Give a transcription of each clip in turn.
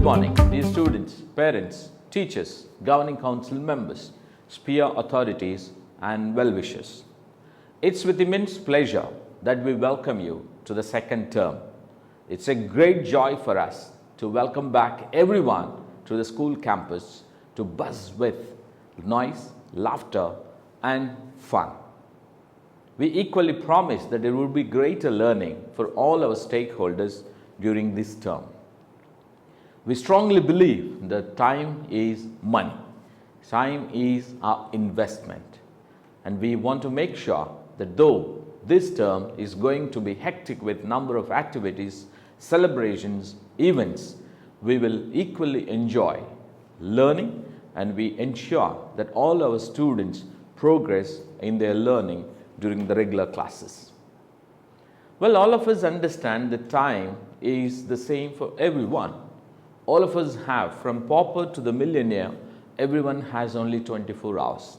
morning, dear students, parents, teachers, governing council members, peer authorities, and well-wishers. It's with immense pleasure that we welcome you to the second term. It's a great joy for us to welcome back everyone to the school campus to buzz with noise, laughter, and fun. We equally promise that there will be greater learning for all our stakeholders during this term. We strongly believe that time is money. Time is our investment. And we want to make sure that though this term is going to be hectic with number of activities, celebrations, events, we will equally enjoy learning, and we ensure that all our students progress in their learning during the regular classes. Well, all of us understand that time is the same for everyone. All of us have, from pauper to the millionaire, everyone has only 24 hours.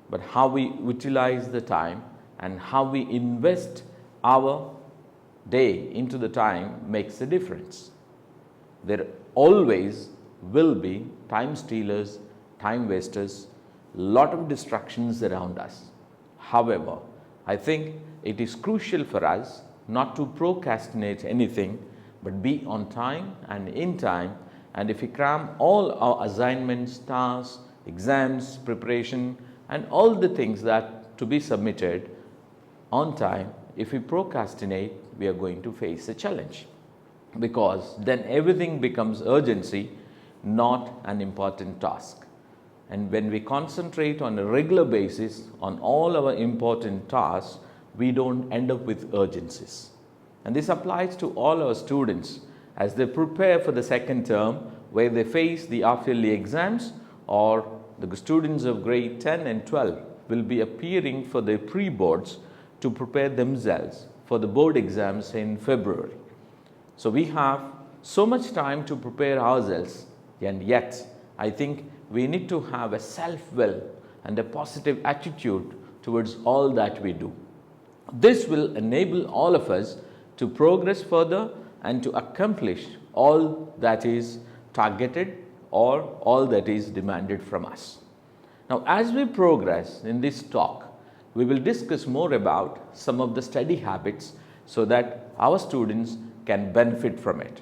But how we utilize the time and how we invest our day into the time makes a difference. There always will be time stealers, time wasters, lot of distractions around us. However, I think it is crucial for us not to procrastinate anything, but be on time and in time. And if we cram all our assignments, tasks, exams, preparation, and all the things that to be submitted on time, if we procrastinate, we are going to face a challenge, because then everything becomes urgency, not an important task. And when we concentrate on a regular basis on all our important tasks, we don't end up with urgencies. And this applies to all our students as they prepare for the second term, where they face the half-yearly exams, or the students of grade 10 and 12 will be appearing for their pre-boards to prepare themselves for the board exams in February. So we have so much time to prepare ourselves, and yet I think we need to have a self-will and a positive attitude towards all that we do. This will enable all of us to progress further and to accomplish all that is targeted or all that is demanded from us. Now, as we progress in this talk, we will discuss more about some of the study habits so that our students can benefit from it.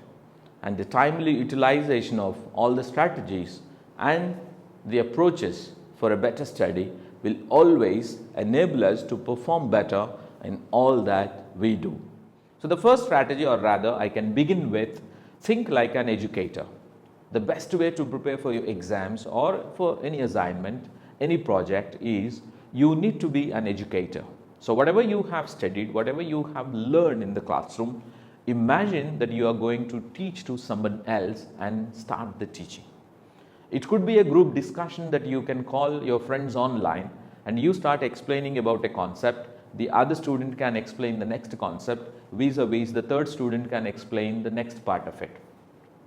And the timely utilization of all the strategies and the approaches for a better study will always enable us to perform better in all that we do. So the first strategy, or rather I can begin with, think like an educator. The best way to prepare for your exams or for any assignment, any project, is you need to be an educator. So whatever you have studied, whatever you have learned in the classroom, imagine that you are going to teach to someone else and start the teaching. It could be a group discussion that you can call your friends online and you start explaining about a concept. The other student can explain the next concept, vis-a-vis the third student can explain the next part of it.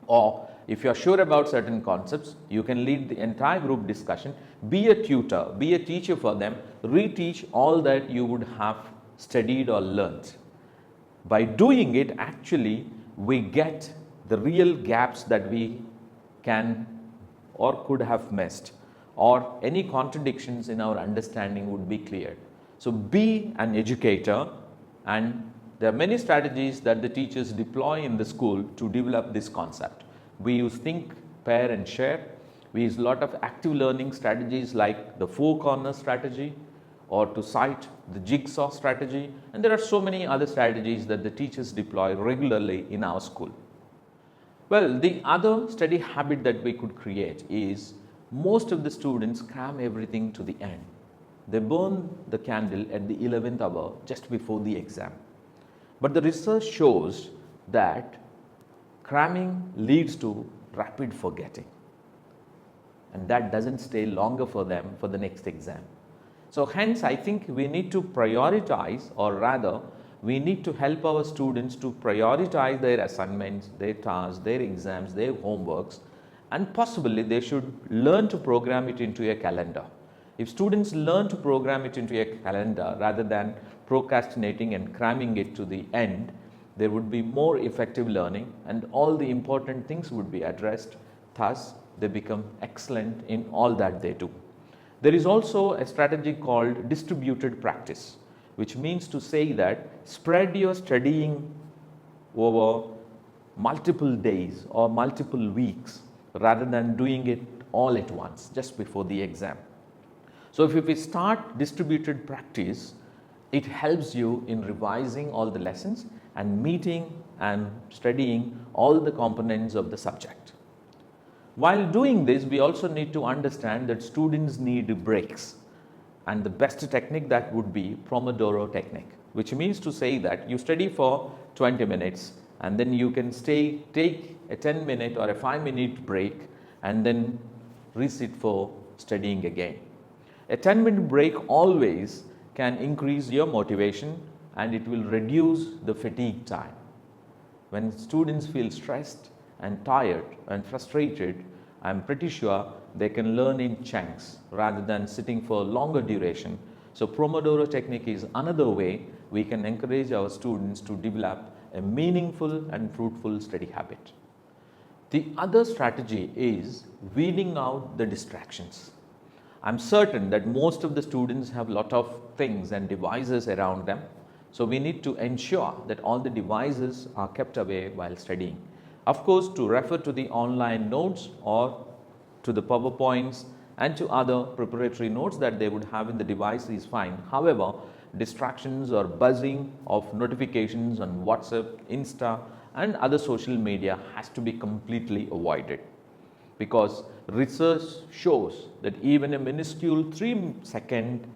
Or if you are sure about certain concepts, you can lead the entire group discussion, be a tutor, be a teacher for them, reteach all that you would have studied or learned. By doing it, actually, we get the real gaps that we can or could have missed, or any contradictions in our understanding would be cleared. So be an educator, and there are many strategies that the teachers deploy in the school to develop this concept. We use think, pair and share. We use a lot of active learning strategies like the four corner strategy, or to cite the jigsaw strategy, and there are so many other strategies that the teachers deploy regularly in our school. Well, the other study habit that we could create is most of the students cram everything to the end. They burn the candle at the 11th hour just before the exam. But the research shows that cramming leads to rapid forgetting, and that doesn't stay longer for them for the next exam. So hence, I think we need to prioritize, or rather we need to help our students to prioritize their assignments, their tasks, their exams, their homeworks, and possibly they should learn to program it into a calendar. If students learn to program it into a calendar rather than procrastinating and cramming it to the end, there would be more effective learning and all the important things would be addressed. Thus, they become excellent in all that they do. There is also a strategy called distributed practice, which means to say that spread your studying over multiple days or multiple weeks rather than doing it all at once just before the exam. So if we start distributed practice, it helps you in revising all the lessons and meeting and studying all the components of the subject. While doing this, we also need to understand that students need breaks, and the best technique that would be Pomodoro technique, which means to say that you study for 20 minutes and then you can take a 10-minute or a 5-minute break and then resit for studying again. A 10-minute break always can increase your motivation and it will reduce the fatigue time. When students feel stressed and tired and frustrated, I'm pretty sure they can learn in chunks rather than sitting for a longer duration. So Pomodoro technique is another way we can encourage our students to develop a meaningful and fruitful study habit. The other strategy is weeding out the distractions. I'm certain that most of the students have a lot of things and devices around them. So we need to ensure that all the devices are kept away while studying. Of course, to refer to the online notes or to the PowerPoints and to other preparatory notes that they would have in the device is fine. However, distractions or buzzing of notifications on WhatsApp, Insta and other social media has to be completely avoided, because research shows that even a minuscule 3-second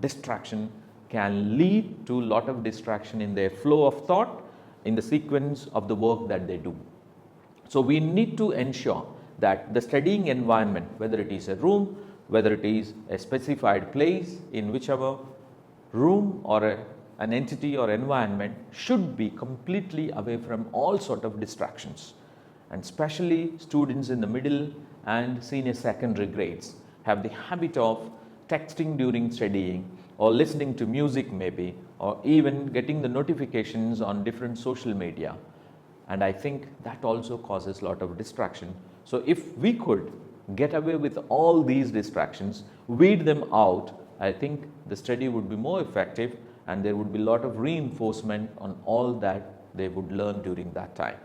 distraction can lead to a lot of distraction in their flow of thought in the sequence of the work that they do. So we need to ensure that the studying environment, whether it is a room, whether it is a specified place in whichever room or an entity or environment, should be completely away from all sort of distractions. And especially students in the middle and senior secondary grades have the habit of texting during studying or listening to music maybe, or even getting the notifications on different social media. And I think that also causes a lot of distraction. So if we could get away with all these distractions, weed them out, I think the study would be more effective and there would be a lot of reinforcement on all that they would learn during that time.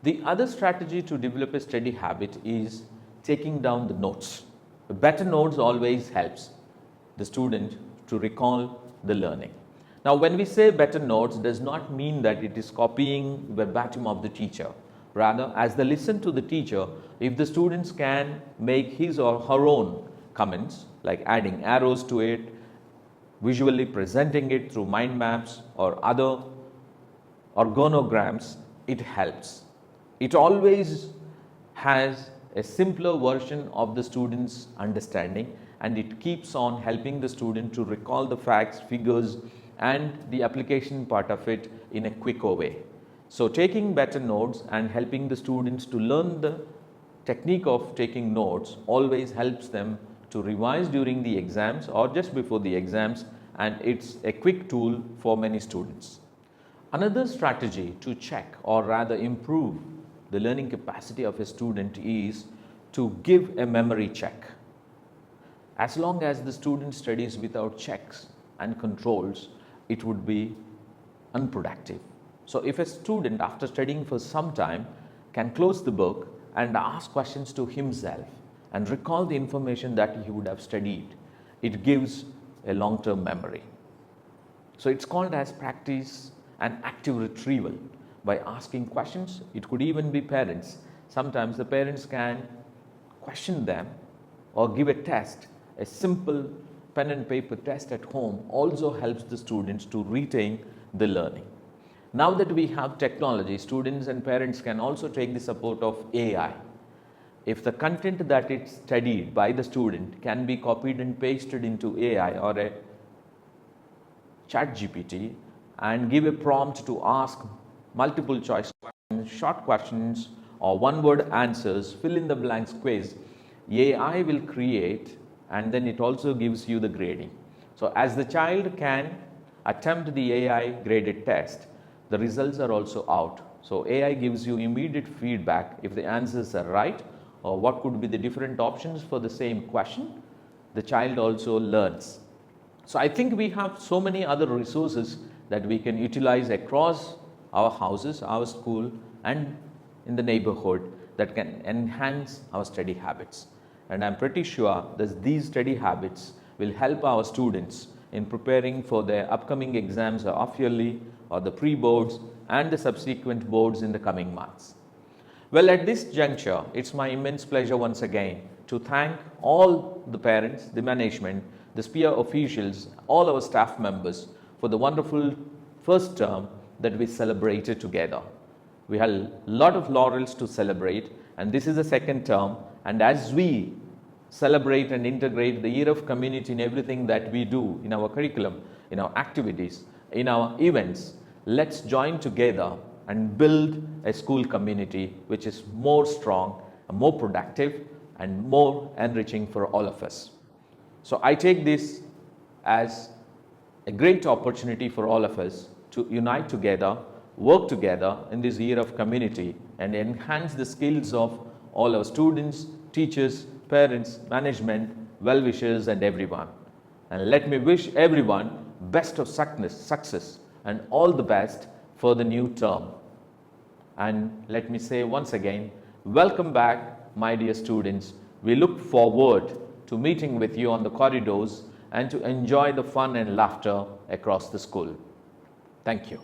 The other strategy to develop a study habit is taking down the notes. Better notes always helps the student to recall the learning. Now, when we say better notes, does not mean that it is copying verbatim of the teacher. Rather, as they listen to the teacher, if the students can make his or her own comments, like adding arrows to it, visually presenting it through mind maps or other organograms, it helps. It always has a simpler version of the student's understanding, and it keeps on helping the student to recall the facts, figures and the application part of it in a quicker way. So taking better notes and helping the students to learn the technique of taking notes always helps them to revise during the exams or just before the exams, and it's a quick tool for many students. Another strategy to check or rather improve the learning capacity of a student is to give a memory check. As long as the student studies without checks and controls, it would be unproductive. So if a student, after studying for some time, can close the book and ask questions to himself and recall the information that he would have studied, it gives a long-term memory. So it's called as practice and active retrieval. By asking questions, it could even be parents. Sometimes the parents can question them or give a test. A simple pen and paper test at home also helps the students to retain the learning. Now that we have technology, students and parents can also take the support of AI. If the content that is studied by the student can be copied and pasted into AI or a ChatGPT and give a prompt to ask multiple choice questions, short questions or one-word answers, fill in the blanks quiz, AI will create, and then it also gives you the grading. So as the child can attempt the AI graded test, the results are also out. So AI gives you immediate feedback if the answers are right or what could be the different options for the same question. The child also learns. So I think we have so many other resources that we can utilize across our houses, our school, and in the neighborhood that can enhance our study habits. And I'm pretty sure that these study habits will help our students in preparing for their upcoming exams or half-yearly or the pre-boards and the subsequent boards in the coming months. Well, at this juncture, it's my immense pleasure once again to thank all the parents, the management, the SPEAR officials, all our staff members for the wonderful first term that we celebrated together. We had a lot of laurels to celebrate, and this is the second term. And as we celebrate and integrate the year of community in everything that we do in our curriculum, in our activities, in our events, let's join together and build a school community which is more strong, more productive, and more enriching for all of us. So I take this as a great opportunity for all of us to unite together, work together in this year of community and enhance the skills of all our students, teachers, parents, management, well-wishers and everyone. And let me wish everyone best of success and all the best for the new term. And let me say once again, welcome back, my dear students. We look forward to meeting with you on the corridors and to enjoy the fun and laughter across the school. Thank you.